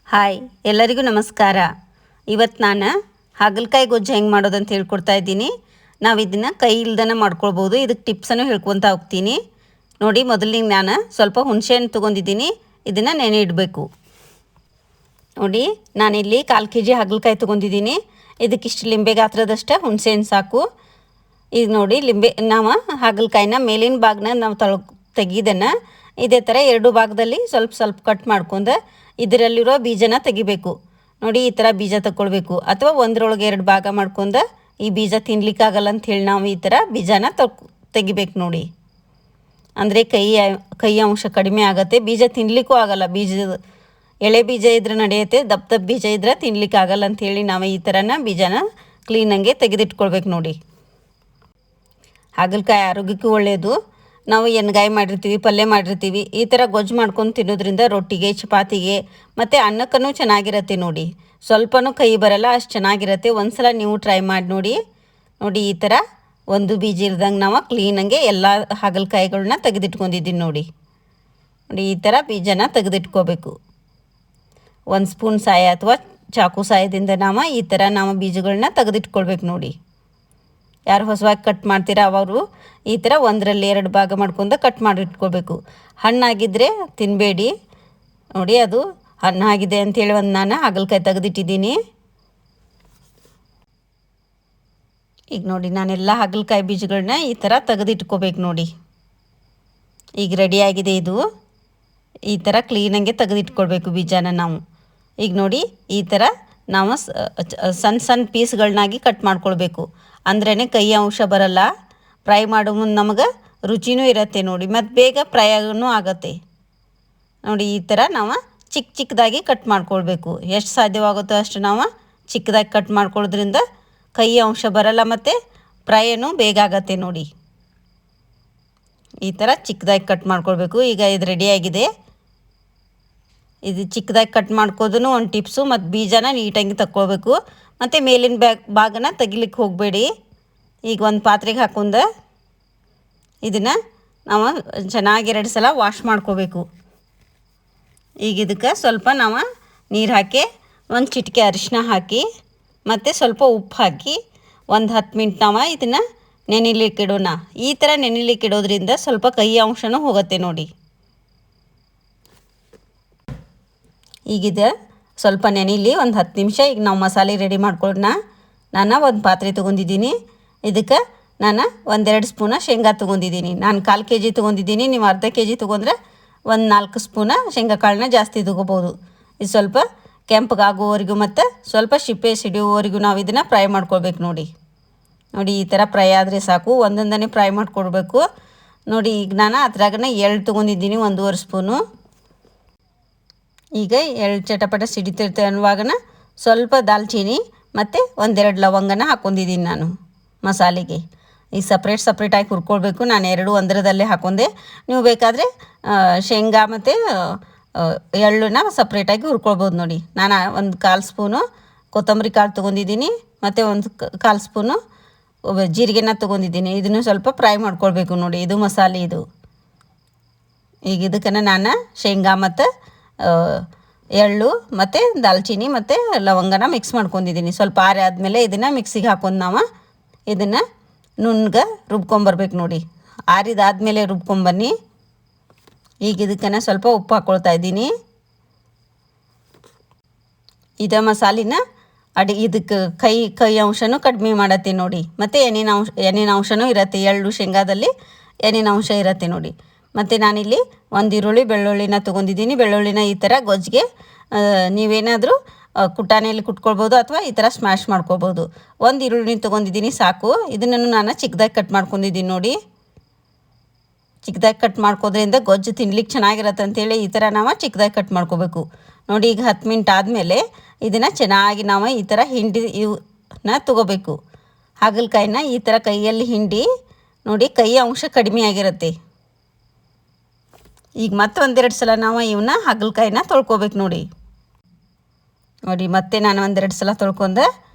Hi ಎಲ್ಲರಿಗೂ ನಮಸ್ಕಾರ. ಇವತ್ತು ನಾನು ಹಾಗಲಕಾಯಿ ಗೊಜ್ಜು ಹೆಂಗೆ ಮಾಡೋದಂತ ಹೇಳ್ಕೊಡ್ತಾ ಇದ್ದೀನಿ. ನಾವು ಇದನ್ನು ಕೈ ಇಲ್ದನೆ ಮಾಡ್ಕೊಳ್ಬೋದು. ಇದಕ್ಕೆ ಟಿಪ್ಸನ್ನು ಹೇಳ್ಕೊತಾ ಹೋಗ್ತೀನಿ. ನೋಡಿ, ಮೊದಲಿಗೆ ನಾನು ಸ್ವಲ್ಪ ಹುಣಸೆಹಣ್ಣು ತೊಗೊಂಡಿದ್ದೀನಿ. ಇದನ್ನು ನೆನೆ ಇಡಬೇಕು. ನೋಡಿ, ನಾನಿಲ್ಲಿ 1/4 kg ಹಾಗಲಕಾಯಿ ತೊಗೊಂಡಿದ್ದೀನಿ. ಇದಕ್ಕಿಷ್ಟು ಲಿಂಬೆ ಗಾತ್ರದಷ್ಟು ಹುಣಸೆಹಣ್ಣು ಸಾಕು. ಈಗ ನೋಡಿ, ನಾವು ಹಾಗಲಕಾಯಿನ ಮೇಲಿನ ಭಾಗನ ನಾವು ತೆಗಿದನ್ನು ಇದೇ ಥರ 2 ಭಾಗದಲ್ಲಿ ಸ್ವಲ್ಪ ಸ್ವಲ್ಪ ಕಟ್ ಮಾಡ್ಕೊಂಡು ಇದರಲ್ಲಿರೋ ಬೀಜನ ತೆಗಿಬೇಕು. ನೋಡಿ, ಈ ಥರ ಬೀಜ ತಗೊಳ್ಬೇಕು. ಅಥವಾ ಒಂದರೊಳಗೆ 2 ಭಾಗ ಮಾಡ್ಕೊಂಡು ಈ ಬೀಜ ತಿನ್ಲಿಕ್ಕಾಗಲ್ಲ ಅಂಥೇಳಿ ನಾವು ಈ ಥರ ಬೀಜನ ತೆಗಿಬೇಕು. ನೋಡಿ, ಅಂದರೆ ಕೈ ಅಂಶ ಕಡಿಮೆ ಆಗುತ್ತೆ. ಬೀಜ ತಿನ್ನಲಿಕ್ಕೂ ಆಗಲ್ಲ. ಎಳೆ ಬೀಜ ಇದ್ರೆ ನಡೆಯುತ್ತೆ, ದಪ್ಪ ಬೀಜ ಇದ್ರೆ ತಿನ್ಲಿಕ್ಕಾಗಲ್ಲ ಅಂಥೇಳಿ ನಾವು ಈ ಥರನ ಬೀಜನ ಕ್ಲೀನಂಗೆ ತೆಗೆದಿಟ್ಕೊಳ್ಬೇಕು. ನೋಡಿ, ಹಾಗಲಕಾಯಿ ಆರೋಗ್ಯಕ್ಕೂ ಒಳ್ಳೆಯದು. ನಾವು ಎಣ್ಗಾಯಿ ಮಾಡಿರ್ತೀವಿ, ಪಲ್ಯ ಮಾಡಿರ್ತೀವಿ. ಈ ಥರ ಗೊಜ್ಜು ಮಾಡ್ಕೊಂಡು ತಿನ್ನೋದ್ರಿಂದ ರೊಟ್ಟಿಗೆ, ಚಪಾತಿಗೆ ಮತ್ತು ಅನ್ನಕ್ಕೂ ಚೆನ್ನಾಗಿರುತ್ತೆ. ನೋಡಿ, ಸ್ವಲ್ಪನೂ ಕೈ ಬರಲ್ಲ, ಅಷ್ಟು ಚೆನ್ನಾಗಿರುತ್ತೆ. ಒಂದು ಸಲ ನೀವು ಟ್ರೈ ಮಾಡಿ ನೋಡಿ. ನೋಡಿ, ಈ ಥರ ಒಂದು ಬೀಜ ಇಲ್ದಂಗೆ ನಾವು ಕ್ಲೀನಂಗೆ ಎಲ್ಲ ಹಾಗಲಕಾಯಿಗಳನ್ನ ತೆಗೆದಿಟ್ಕೊಂಡಿದ್ದೀನಿ. ನೋಡಿ, ಈ ಥರ ಬೀಜನ ತೆಗೆದಿಟ್ಕೋಬೇಕು. 1 ಸ್ಪೂನ್ ಸಾಯ ಅಥವಾ ಚಾಕು ಸಾಯದಿಂದ ಈ ಥರ ನಾವು ಬೀಜಗಳನ್ನ ತೆಗೆದಿಟ್ಕೊಳ್ಬೇಕು. ನೋಡಿ, ಯಾರು ಹೊಸವಾಗಿ ಕಟ್ ಮಾಡ್ತೀರಾ ಅವರು ಈ ಥರ 1ರಲ್ಲಿ 2 ಭಾಗ ಮಾಡ್ಕೊಂಡು ಕಟ್ ಮಾಡಿಟ್ಕೊಳ್ಬೇಕು. ಹಣ್ಣಾಗಿದ್ದರೆ ತಿನ್ನಬೇಡಿ. ನೋಡಿ, ಅದು ಹಣ್ಣಾಗಿದೆ ಅಂಥೇಳಿ ನಾನು ಹಾಗಲಕಾಯಿ ತೆಗೆದಿಟ್ಟಿದ್ದೀನಿ. ಈಗ ನೋಡಿ, ನಾನೆಲ್ಲ ಹಾಗಲಕಾಯಿ ಬೀಜಗಳನ್ನ ಈ ಥರ ತೆಗೆದಿಟ್ಕೋಬೇಕು. ನೋಡಿ, ಈಗ ರೆಡಿಯಾಗಿದೆ. ಇದು ಈ ಥರ ಕ್ಲೀನಂಗೆ ತೆಗೆದಿಟ್ಕೊಳ್ಬೇಕು ಬೀಜನ ನಾವು. ಈಗ ನೋಡಿ, ಈ ಥರ ನಾವು ಸಣ್ಣ ಸಣ್ಣ ಪೀಸ್ಗಳನ್ನಾಗಿ ಕಟ್ ಮಾಡ್ಕೊಳ್ಬೇಕು. ಅಂದ್ರೇ ಕೈ ಅಂಶ ಬರಲ್ಲ. ಫ್ರೈ ಮಾಡೋ ಮುಂದೆ ನಮಗೆ ರುಚಿನೂ ಇರುತ್ತೆ. ನೋಡಿ, ಮತ್ತು ಬೇಗ ಫ್ರೈನೂ ಆಗುತ್ತೆ. ನೋಡಿ, ಈ ಥರ ನಾವು ಚಿಕ್ಕದಾಗಿ ಕಟ್ ಮಾಡ್ಕೊಳ್ಬೇಕು. ಎಷ್ಟು ಸಾಧ್ಯವಾಗುತ್ತೋ ಅಷ್ಟು ನಾವು ಚಿಕ್ಕದಾಗಿ ಕಟ್ ಮಾಡ್ಕೊಳ್ಳೋದ್ರಿಂದ ಕೈ ಅಂಶ ಬರಲ್ಲ ಮತ್ತು ಫ್ರೈನೂ ಬೇಗ ಆಗುತ್ತೆ. ನೋಡಿ, ಈ ಥರ ಚಿಕ್ಕದಾಗಿ ಕಟ್ ಮಾಡ್ಕೊಳ್ಬೇಕು. ಈಗ ಇದು ರೆಡಿಯಾಗಿದೆ. ಇದು ಚಿಕ್ಕದಾಗಿ ಕಟ್ ಮಾಡ್ಕೋದೂ ಒಂದು ಟಿಪ್ಸು. ಮತ್ತು ಬೀಜನ ನೀಟಾಗಿ ತಗೊಳ್ಬೇಕು. ಮತ್ತು ಮೇಲಿನ ಭಾಗನ ತೆಗಿಲಿಕ್ಕೆ ಹೋಗಬೇಡಿ. ಈಗ ಒಂದು ಪಾತ್ರೆಗೆ ಹಾಕೊಂಡು ಇದನ್ನು ನಾವು ಚೆನ್ನಾಗಿ 2 ಸಲ ವಾಶ್ ಮಾಡ್ಕೋಬೇಕು. ಈಗ ಇದಕ್ಕೆ ಸ್ವಲ್ಪ ನಾವು ನೀರು ಹಾಕಿ, ಒಂದು ಚಿಟಿಕೆ ಅರಿಶಿನ ಹಾಕಿ, ಮತ್ತು ಸ್ವಲ್ಪ ಉಪ್ಪು ಹಾಕಿ ಒಂದು 10 ಮಿನಿಟ್ ನಾವು ಇದನ್ನು ನೆನೆಲಿಕ್ಕೆ ಇಡೋಣ. ಈ ಥರ ನೆನೆಲಿಕ್ಕೆ ಇಡೋದ್ರಿಂದ ಸ್ವಲ್ಪ ಕೈ ಅಂಶನೂ ಹೋಗುತ್ತೆ. ನೋಡಿ, ಈಗಿದೆ ಸ್ವಲ್ಪ ನೆನೆಲಿ ಒಂದು 10 ನಿಮಿಷ. ಈಗ ನಾವು ಮಸಾಲೆ ರೆಡಿ ಮಾಡ್ಕೊಳ್ಳೋಣ. ನಾನು ಒಂದು ಪಾತ್ರೆ ತೊಗೊಂಡಿದ್ದೀನಿ. ಇದಕ್ಕೆ ನಾನು 1-2 ಸ್ಪೂನ ಶೇಂಗಾ ತೊಗೊಂಡಿದ್ದೀನಿ. ನಾನು 1/4 kg ತೊಗೊಂಡಿದ್ದೀನಿ. ನೀವು ಅರ್ಧ kg ತೊಗೊಂಡ್ರೆ ಒಂದು 4 ಸ್ಪೂನ ಶೇಂಗಾ ಕಾಳನ್ನ ಜಾಸ್ತಿ ತೊಗೋಬೋದು. ಇದು ಸ್ವಲ್ಪ ಕೆಂಪಗಾಗೋವರೆಗೂ ಮತ್ತು ಸ್ವಲ್ಪ ಸಿಪ್ಪೆ ಸಿಡಿಯೋವರೆಗೂ ನಾವು ಇದನ್ನು ಫ್ರೈ ಮಾಡ್ಕೊಳ್ಬೇಕು. ನೋಡಿ, ಈ ಥರ ಫ್ರೈ ಆದರೆ ಸಾಕು. ಒಂದೊಂದನೇ ಫ್ರೈ ಮಾಡ್ಕೊಳ್ಬೇಕು. ನೋಡಿ, ಈಗ ನಾನು ಅದ್ರಾಗನೇ ಎಳ್ಳು ತೊಗೊಂಡಿದ್ದೀನಿ, 1.5 ಸ್ಪೂನು. ಈಗ ಎಳ್ಳು ಚಟಪಟ ಸಿಡಿತಿರ್ತೇವೆ ಅನ್ನುವಾಗನ ಸ್ವಲ್ಪ ದಾಲ್ಚೀನಿ ಮತ್ತು 1-2 ಲವಂಗನ ಹಾಕ್ಕೊಂಡಿದ್ದೀನಿ ನಾನು ಮಸಾಲೆಗೆ. ಈಗ ಸಪ್ರೇಟಾಗಿ ಹುರ್ಕೊಳ್ಬೇಕು. ನಾನು 2 ಒಂದರದಲ್ಲೇ ಹಾಕ್ಕೊಂಡೆ. ನೀವು ಬೇಕಾದರೆ ಶೇಂಗಾ ಮತ್ತು ಎಳ್ಳನ್ನ ಸಪ್ರೇಟಾಗಿ ಹುರ್ಕೊಳ್ಬೋದು. ನೋಡಿ, ನಾನು 1/4 ಸ್ಪೂನು ಕೊತ್ತಂಬರಿ ಕಾಳು ತೊಗೊಂಡಿದ್ದೀನಿ ಮತ್ತು 1/4 ಸ್ಪೂನು ಜೀರಿಗೆನ ತೊಗೊಂಡಿದ್ದೀನಿ. ಇದನ್ನು ಸ್ವಲ್ಪ ಫ್ರೈ ಮಾಡ್ಕೊಳ್ಬೇಕು. ನೋಡಿ, ಇದು ಮಸಾಲೆ ಇದು. ಈಗ ಇದಕ್ಕೆ ನಾನು ಶೇಂಗಾ ಮತ್ತು ಎಳ್ಳು ಮತ್ತು ದಾಲ್ಚಿನ್ನಿ ಮತ್ತು ಲವಂಗನ ಮಿಕ್ಸ್ ಮಾಡ್ಕೊಂಡಿದ್ದೀನಿ. ಸ್ವಲ್ಪ ಆರಾದ್ಮೇಲೆ ಇದನ್ನು ಮಿಕ್ಸಿಗೆ ಹಾಕೊಂಡು ನಾವು ಇದನ್ನು ನುಣ್ಣಗೆ ರುಬ್ಕೊಂಬರ್ಬೇಕು. ನೋಡಿ, ಆರಿದಾದ್ಮೇಲೆ ರುಬ್ಕೊಂಬನ್ನಿ. ಈಗ ಇದಕ್ಕೆ ಸ್ವಲ್ಪ ಉಪ್ಪು ಹಾಕ್ಕೊಳ್ತಾ ಇದ್ದೀನಿ. ಇದು ಮಸಾಲಿನ ಇದಕ್ಕೆ ಕೈ ಅಂಶನೂ ಕಡಿಮೆ ಮಾಡತ್ತೆ. ನೋಡಿ, ಮತ್ತು ಎಣ್ಣಿನ ಅಂಶನೂ ಇರುತ್ತೆ. ಎಳ್ಳು ಶೇಂಗಾದಲ್ಲಿ ಎಣ್ಣಿನ ಅಂಶ ಇರುತ್ತೆ. ನೋಡಿ, ಮತ್ತು ನಾನಿಲ್ಲಿ 1 ಈರುಳ್ಳಿ ಬೆಳ್ಳುಳ್ಳಿನ ತೊಗೊಂಡಿದ್ದೀನಿ. ಬೆಳ್ಳುಳ್ಳಿನ ಈ ಥರ ಗೊಜ್ಜಿಗೆ ನೀವೇನಾದರೂ ಕುಟಾಣಿಯಲ್ಲಿ ಕುಟ್ಕೊಳ್ಬೋದು ಅಥವಾ ಈ ಥರ ಸ್ಮ್ಯಾಶ್ ಮಾಡ್ಕೊಳ್ಬೋದು. 1 ಈರುಳ್ಳಿ ತೊಗೊಂಡಿದ್ದೀನಿ, ಸಾಕು. ಇದನ್ನು ನಾನು ಚಿಕ್ಕದಾಗಿ ಕಟ್ ಮಾಡ್ಕೊಂಡಿದ್ದೀನಿ. ನೋಡಿ, ಚಿಕ್ಕದಾಗಿ ಕಟ್ ಮಾಡ್ಕೋದ್ರಿಂದ ಗೊಜ್ಜು ತಿನ್ಲಿಕ್ಕೆ ಚೆನ್ನಾಗಿರತ್ತೆ ಅಂಥೇಳಿ ಈ ಥರ ನಾವು ಚಿಕ್ಕದಾಗಿ ಕಟ್ ಮಾಡ್ಕೋಬೇಕು. ನೋಡಿ, ಈಗ 10 ಮಿನಿಟ್ ಆದಮೇಲೆ ಇದನ್ನು ಚೆನ್ನಾಗಿ ನಾವು ಈ ಥರ ಇವನ್ನ ತೊಗೋಬೇಕು. ಹಾಗಲಕಾಯಿನ ಈ ಥರ ಕೈಯಲ್ಲಿ ಹಿಂಡಿ. ನೋಡಿ, ಕೈ ಅಂಶ ಕಡಿಮೆ ಆಗಿರುತ್ತೆ. ಈಗ ಮತ್ತೆ 1-2 ಸಲ ನಾವು ಇವನ್ನ ಹಾಗಲಕಾಯಿನ ತೊಳ್ಕೊಬೇಕು. ನೋಡಿ, ಮತ್ತೆ ನಾನು 1-2 ಸಲ ತೊಳ್ಕೊಂಡು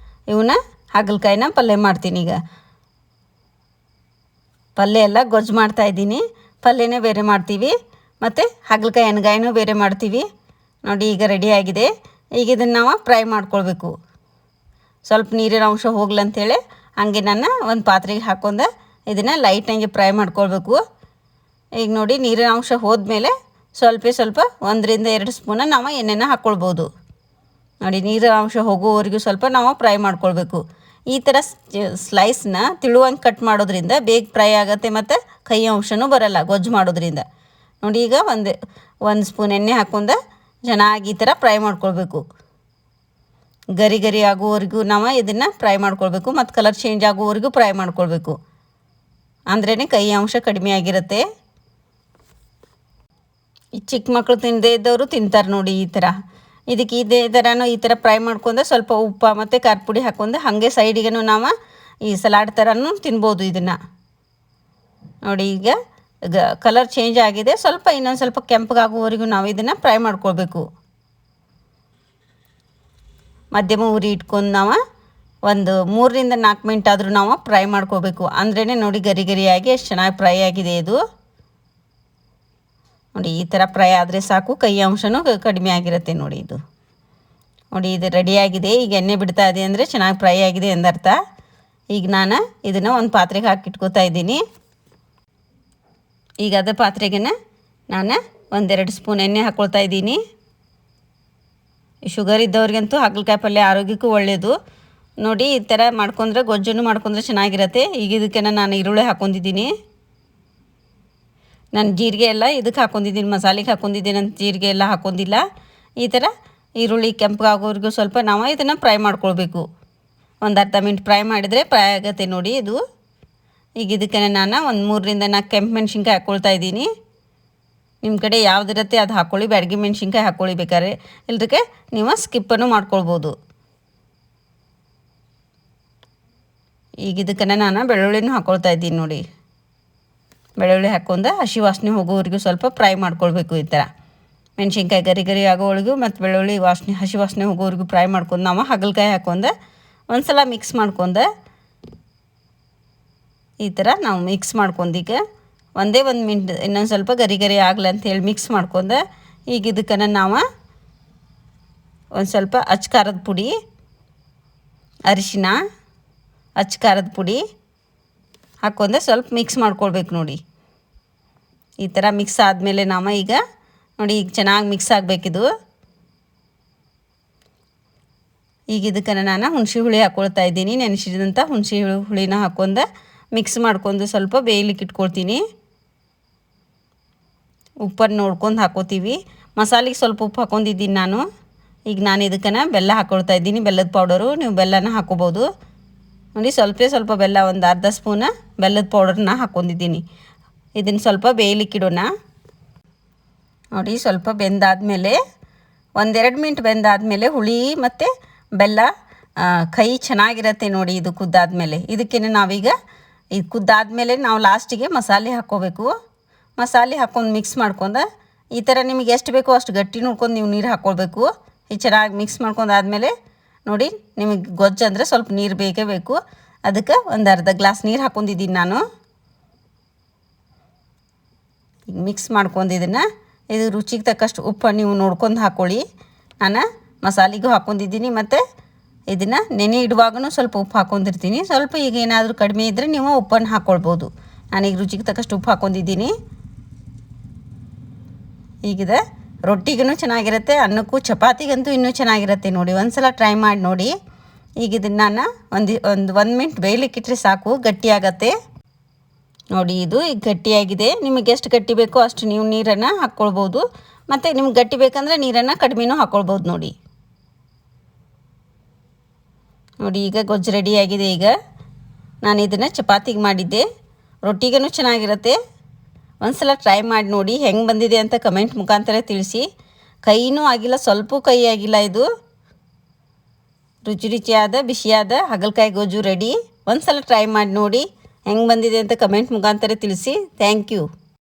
ಇವನ್ನ ಹಾಗಲಕಾಯಿನ ಪಲ್ಯ ಮಾಡ್ತೀನಿ. ಈಗ ಪಲ್ಯ ಎಲ್ಲ ಗೊಜ್ಜು ಮಾಡ್ತಾಯಿದ್ದೀನಿ. ಪಲ್ಯನೇ ಬೇರೆ ಮಾಡ್ತೀವಿ ಮತ್ತು ಹಾಗಲಕಾಯಿ ಎಣ್ಗಾಯಿನೂ ಬೇರೆ ಮಾಡ್ತೀವಿ. ನೋಡಿ, ಈಗ ರೆಡಿಯಾಗಿದೆ. ಈಗ ಇದನ್ನು ನಾವು ಫ್ರೈ ಮಾಡ್ಕೊಳ್ಬೇಕು. ಸ್ವಲ್ಪ ನೀರಿನ ಅಂಶ ಹೋಗ್ಲಂತೇಳಿ ಹಾಗೆ ನಾನು ಒಂದು ಪಾತ್ರೆಗೆ ಹಾಕ್ಕೊಂಡು ಇದನ್ನು ಲೈಟಾಗಿ ಫ್ರೈ ಮಾಡ್ಕೊಳ್ಬೇಕು. ಈಗ ನೋಡಿ ನೀರಿನ ಅಂಶ ಹೋದ್ಮೇಲೆ ಸ್ವಲ್ಪ 1-2 ಸ್ಪೂನ ನಾವು ಎಣ್ಣೆನ ಹಾಕ್ಕೊಳ್ಬೋದು. ನೋಡಿ ನೀರಿನ ಅಂಶ ಹೋಗೋವರೆಗೂ ಸ್ವಲ್ಪ ನಾವು ಫ್ರೈ ಮಾಡ್ಕೊಳ್ಬೇಕು. ಈ ಥರ ಸ್ಲೈಸ್ನ ತಿಳುವಂಗೆ ಕಟ್ ಮಾಡೋದ್ರಿಂದ ಬೇಗ ಫ್ರೈ ಆಗುತ್ತೆ ಮತ್ತು ಕೈ ಅಂಶನೂ ಬರಲ್ಲ ಗೊಜ್ಜು ಮಾಡೋದ್ರಿಂದ. ನೋಡಿ ಈಗ ಒಂದು ಸ್ಪೂನ್ ಎಣ್ಣೆ ಹಾಕ್ಕೊಂಡು ಚೆನ್ನಾಗಿ ಈ ಥರ ಫ್ರೈ ಮಾಡ್ಕೊಳ್ಬೇಕು. ಗರಿ ಆಗೋವರೆಗೂ ನಾವು ಇದನ್ನು ಫ್ರೈ ಮಾಡ್ಕೊಳ್ಬೇಕು ಮತ್ತು ಕಲರ್ ಚೇಂಜ್ ಆಗೋವರೆಗೂ ಫ್ರೈ ಮಾಡ್ಕೊಳ್ಬೇಕು. ಅಂದ್ರೇ ಕೈ ಅಂಶ ಕಡಿಮೆ ಆಗಿರುತ್ತೆ. ಈ ಚಿಕ್ಕ ಮಕ್ಕಳು ತಿನ್ನದೇ ಇದ್ದವರು ತಿಂತಾರೆ ನೋಡಿ ಈ ಥರ. ಇದಕ್ಕೆ ಇದೇ ಥರನೂ ಈ ಥರ ಫ್ರೈ ಮಾಡ್ಕೊಂಡು ಸ್ವಲ್ಪ ಉಪ್ಪು ಮತ್ತು ಖಾರ ಪುಡಿ ಹಾಕ್ಕೊಂಡು ಹಾಗೆ ಸೈಡಿಗೆ ನಾವು ಈ ಸಲಾಡ್ ಥರನೂ ತಿನ್ಬೋದು ಇದನ್ನು. ನೋಡಿ ಈಗ ಕಲರ್ ಚೇಂಜ್ ಆಗಿದೆ. ಇನ್ನೊಂದು ಸ್ವಲ್ಪ ಕೆಂಪಗಾಗುವವರೆಗೂ ನಾವು ಇದನ್ನು ಫ್ರೈ ಮಾಡ್ಕೊಳ್ಬೇಕು. ಮಧ್ಯಮ ಉರಿ ಇಟ್ಕೊಂಡು ನಾವು ಒಂದು 3-4 ಮಿನಿಟ್ ಆದರೂ ನಾವು ಫ್ರೈ ಮಾಡ್ಕೋಬೇಕು. ಅಂದ್ರೇ ನೋಡಿ ಗರಿಯಾಗಿ ಎಷ್ಟು ಚೆನ್ನಾಗಿ ಫ್ರೈ ಆಗಿದೆ ಇದು. ನೋಡಿ ಈ ಥರ ಫ್ರೈ ಆದರೆ ಸಾಕು, ಕೈ ಅಂಶನೂ ಕಡಿಮೆ ಆಗಿರುತ್ತೆ ನೋಡಿ ಇದು. ನೋಡಿ ಇದು ರೆಡಿಯಾಗಿದೆ. ಈಗ ಎಣ್ಣೆ ಬಿಡ್ತಾ ಇದೆ ಅಂದರೆ ಚೆನ್ನಾಗಿ ಫ್ರೈ ಆಗಿದೆ ಎಂದರ್ಥ. ಈಗ ನಾನು ಇದನ್ನು ಒಂದು ಪಾತ್ರೆಗೆ ಹಾಕಿಟ್ಕೋತಾ ಇದ್ದೀನಿ. ಈಗ ಅದೇ ಪಾತ್ರೆಗೆ ನಾನು 1-2 ಸ್ಪೂನ್ ಎಣ್ಣೆ ಹಾಕ್ಕೊಳ್ತಾ ಇದ್ದೀನಿ. ಶುಗರ್ ಇದ್ದವ್ರಿಗಂತೂ ಹಾಗಲಕಾಯಿ ಪಲ್ಯ ಆರೋಗ್ಯಕ್ಕೂ ಒಳ್ಳೆಯದು. ನೋಡಿ ಈ ಥರ ಮಾಡ್ಕೊಂಡ್ರೆ ಗೊಜ್ಜನ್ನು ಮಾಡ್ಕೊಂಡ್ರೆ ಚೆನ್ನಾಗಿರುತ್ತೆ. ಈಗ ಇದಕ್ಕೆ ನಾನು ಈರುಳ್ಳಿ ಹಾಕ್ಕೊಂಡಿದ್ದೀನಿ. ನಾನು ಜೀರಿಗೆ ಎಲ್ಲ ಇದಕ್ಕೆ ಹಾಕ್ಕೊಂಡಿದ್ದೀನಿ, ಮಸಾಲೆಗೆ ಹಾಕ್ಕೊಂಡಿದ್ದೀನಿ ಅಂತ ಜೀರಿಗೆ ಎಲ್ಲ ಹಾಕ್ಕೊಂಡಿಲ್ಲ. ಈ ಥರ ಈರುಳ್ಳಿ ಕೆಂಪಗಾಗೋವರೆಗೂ ಸ್ವಲ್ಪ ನಾವು ಇದನ್ನು ಫ್ರೈ ಮಾಡ್ಕೊಳ್ಬೇಕು. ಒಂದು ಅರ್ಧ ಮಿನಿಟ್ ಫ್ರೈ ಮಾಡಿದರೆ ಫ್ರೈ ಆಗುತ್ತೆ ನೋಡಿ ಇದು. ಈಗ ಇದಕ್ಕೆ ನಾನು ಒಂದು 3-4 ಕೆಂಪು ಮೆಣಸಿನ್ಕಾಯಿ ಹಾಕ್ಕೊಳ್ತಾ ಇದ್ದೀನಿ. ನಿಮ್ಮ ಕಡೆ ಯಾವುದಿರುತ್ತೆ ಅದು ಹಾಕ್ಕೊಳ್ಳಿ, ಬ್ಯಾಡಗಿ ಮೆಣಸಿನ್ಕಾಯಿ ಹಾಕ್ಕೊಳ್ಳಿ ಬೇಕಾದ್ರೆ, ಇಲ್ಲದಕ್ಕೆ ನೀವು ಸ್ಕಿಪ್ಪನ್ನು ಮಾಡ್ಕೊಳ್ಬೋದು. ಈಗ ಇದಕ್ಕೆ ನಾನು ಬೆಳ್ಳುಳ್ಳಿನೂ ಹಾಕ್ಕೊಳ್ತಾ ಇದ್ದೀನಿ ನೋಡಿ. ಬೆಳ್ಳುಳ್ಳಿ ಹಾಕ್ಕೊಂಡು ಹಸಿ ವಾಸನೆ ಹೋಗೋವರೆಗೂ ಸ್ವಲ್ಪ ಫ್ರೈ ಮಾಡ್ಕೊಳ್ಬೇಕು. ಈ ಥರ ಮೆಣಸಿನ್ಕಾಯಿ ಗರಿ ಆಗೋವರೆಗೂ ಮತ್ತು ಬೆಳ್ಳುಳ್ಳಿ ಹಸಿ ವಾಸನೆ ಹೋಗೋವರೆಗೂ ಫ್ರೈ ಮಾಡ್ಕೊಂಡು ನಾವು ಹಾಗಲಕಾಯಿ ಹಾಕ್ಕೊಂಡು ಒಂದು ಸಲ ಮಿಕ್ಸ್ ಮಾಡ್ಕೊಂಡು ಈ ಥರ ನಾವು ಮಿಕ್ಸ್ ಮಾಡ್ಕೊಂಡು ಈಗ ಒಂದೇ 1 ಮಿನಿಟ್ ಇನ್ನೊಂದು ಸ್ವಲ್ಪ ಗರಿ ಆಗಲಿ ಅಂಥೇಳಿ ಮಿಕ್ಸ್ ಮಾಡ್ಕೊಂಡು ಈಗ ಇದಕ್ಕೆ ನಾವು ಒಂದು ಸ್ವಲ್ಪ ಅಚ್ಚ ಖಾರದ ಪುಡಿ, ಅರಿಶಿನ, ಅಚ್ಚ ಖಾರದ ಪುಡಿ ಹಾಕ್ಕೊಂಡು ಸ್ವಲ್ಪ ಮಿಕ್ಸ್ ಮಾಡ್ಕೊಳ್ಬೇಕು ನೋಡಿ. ಈ ಥರ ಮಿಕ್ಸ್ ಆದಮೇಲೆ ನಾವು ಈಗ ನೋಡಿ ಈಗ ಚೆನ್ನಾಗಿ ಮಿಕ್ಸ್ ಆಗಬೇಕಿದು. ಈಗ ಇದಕ್ಕೆ ನಾನು ಹುಣಸೆ ಹುಳಿ ಹಾಕ್ಕೊಳ್ತಾ ಇದ್ದೀನಿ. ನೆನೆಸಿದಂಥ ಹುಣಸೆ ಹುಳಿನ ಹಾಕ್ಕೊಂಡು ಮಿಕ್ಸ್ ಮಾಡ್ಕೊಂಡು ಸ್ವಲ್ಪ ಬೇಯಲಿಕ್ಕೆ ಇಟ್ಕೊಳ್ತೀನಿ. ಉಪ್ಪನ್ನು ನೋಡ್ಕೊಂಡು ಹಾಕ್ಕೋತೀವಿ. ಮಸಾಲೆಗೆ ಸ್ವಲ್ಪ ಉಪ್ಪು ಹಾಕ್ಕೊಂಡಿದ್ದೀನಿ ನಾನು. ಈಗ ನಾನು ಇದಕ್ಕೆ ಬೆಲ್ಲ ಹಾಕ್ಕೊಳ್ತಾ ಇದ್ದೀನಿ, ಬೆಲ್ಲದ ಪೌಡರು. ನೀವು ಬೆಲ್ಲನ ಹಾಕ್ಕೋಬೋದು ನೋಡಿ. ಸ್ವಲ್ಪ ಬೆಲ್ಲ, ಒಂದು ಅರ್ಧ ಸ್ಪೂನ ಬೆಲ್ಲದ ಪೌಡರ್ನ ಹಾಕ್ಕೊಂಡಿದ್ದೀನಿ. ಇದನ್ನು ಸ್ವಲ್ಪ ಬೇಯಲಿಕ್ಕೆ ಇಡೋಣ ನೋಡಿ. ಸ್ವಲ್ಪ ಬೆಂದಾದಮೇಲೆ 1-2 ಮಿನಿಟ್ ಬೆಂದಾದಮೇಲೆ ಹುಳಿ ಮತ್ತು ಬೆಲ್ಲ ಕೈ ಚೆನ್ನಾಗಿರುತ್ತೆ ನೋಡಿ. ಇದು ಕುದ್ದಾದಮೇಲೆ ಇದಕ್ಕೆ ನಾವೀಗ ಇದು ಕುದ್ದಾದಮೇಲೆ ನಾವು ಲಾಸ್ಟಿಗೆ ಮಸಾಲೆ ಹಾಕ್ಕೋಬೇಕು. ಮಸಾಲೆ ಹಾಕ್ಕೊಂಡು ಮಿಕ್ಸ್ ಮಾಡ್ಕೊಂಡು ಈ ಥರ ನಿಮಗೆ ಎಷ್ಟು ಬೇಕೋ ಅಷ್ಟು ಗಟ್ಟಿ ನೋಡ್ಕೊಂಡು ನೀವು ನೀರು ಹಾಕ್ಕೊಳ್ಬೇಕು. ಈ ಚೆನ್ನಾಗಿ ಮಿಕ್ಸ್ ಮಾಡ್ಕೊಂಡಾದ್ಮೇಲೆ ನೋಡಿ ನಿಮಗೆ ಗೊಜ್ಜು ಅಂದರೆ ಸ್ವಲ್ಪ ನೀರು ಬೇಕೇ ಬೇಕು. ಅದಕ್ಕೆ ಒಂದು ಅರ್ಧ ಗ್ಲಾಸ್ ನೀರು ಹಾಕ್ಕೊಂಡಿದ್ದೀನಿ ನಾನು. ಈಗ ಮಿಕ್ಸ್ ಮಾಡ್ಕೊಂಡಿದ್ದನ್ನು ಇದು ರುಚಿಗೆ ತಕ್ಕಷ್ಟು ಉಪ್ಪು ನೀವು ನೋಡ್ಕೊಂಡು ಹಾಕ್ಕೊಳ್ಳಿ. ನಾನು ಮಸಾಲೆಗೂ ಹಾಕ್ಕೊಂಡಿದ್ದೀನಿ ಮತ್ತು ಇದನ್ನು ನೆನೆ ಇಡುವಾಗೂ ಸ್ವಲ್ಪ ಉಪ್ಪು ಹಾಕ್ಕೊಂಡಿರ್ತೀನಿ. ಸ್ವಲ್ಪ ಈಗ ಏನಾದರೂ ಕಡಿಮೆ ಇದ್ದರೆ ನೀವು ಉಪ್ಪನ್ನು ಹಾಕ್ಕೊಳ್ಬೋದು. ನಾನೀಗ ರುಚಿಗೆ ತಕ್ಕಷ್ಟು ಉಪ್ಪು ಹಾಕ್ಕೊಂಡಿದ್ದೀನಿ. ಈಗಿದೆ ರೊಟ್ಟಿಗೂ ಚೆನ್ನಾಗಿರುತ್ತೆ, ಅನ್ನಕ್ಕೂ ಚಪಾತಿಗಂತೂ ಇನ್ನೂ ಚೆನ್ನಾಗಿರುತ್ತೆ ನೋಡಿ. ಒಂದು ಸಲ ಟ್ರೈ ಮಾಡಿ ನೋಡಿ. ಈಗ ಇದನ್ನು ನಾನು ಒಂದು ಮಿನಿಟ್ ಬೇಯಲಿಕ್ಕಿಟ್ರೆ ಸಾಕು, ಗಟ್ಟಿಯಾಗತ್ತೆ ನೋಡಿ. ಇದು ಈಗ ಗಟ್ಟಿಯಾಗಿದೆ. ನಿಮಗೆ ಎಷ್ಟು ಗಟ್ಟಿ ಬೇಕೋ ಅಷ್ಟು ನೀವು ನೀರನ್ನು ಹಾಕ್ಕೊಳ್ಬೋದು. ಮತ್ತು ನಿಮ್ಗೆ ಗಟ್ಟಿ ಬೇಕಂದರೆ ನೀರನ್ನು ಕಡಿಮೆನೂ ಹಾಕ್ಕೊಳ್ಬೋದು ನೋಡಿ. ನೋಡಿ ಈಗ ಗೊಜ್ಜು ರೆಡಿಯಾಗಿದೆ. ಈಗ ನಾನು ಇದನ್ನು ಚಪಾತಿಗೆ ಮಾಡಿದ್ದೆ, ರೊಟ್ಟಿಗೂ ಚೆನ್ನಾಗಿರುತ್ತೆ. ಒಂದು ಸಲ ಟ್ರೈ ಮಾಡಿ ನೋಡಿ, ಹೆಂಗೆ ಬಂದಿದೆ ಅಂತ ಕಮೆಂಟ್ ಮುಖಾಂತರ ತಿಳಿಸಿ. ಕೈನೂ ಆಗಿಲ್ಲ, ಸ್ವಲ್ಪ ಕೈ ಆಗಿಲ್ಲ. ಇದು ರುಚಿಯಾದ ಬಿಸಿಯಾದ ಹಾಗಲಕಾಯಿ ಗೊಜ್ಜು ರೆಡಿ. ಒಂದು ಸಲ ಟ್ರೈ ಮಾಡಿ ನೋಡಿ, ಹೆಂಗೆ ಬಂದಿದೆ ಅಂತ ಕಮೆಂಟ್ ಮುಖಾಂತರ ತಿಳಿಸಿ. Thank you.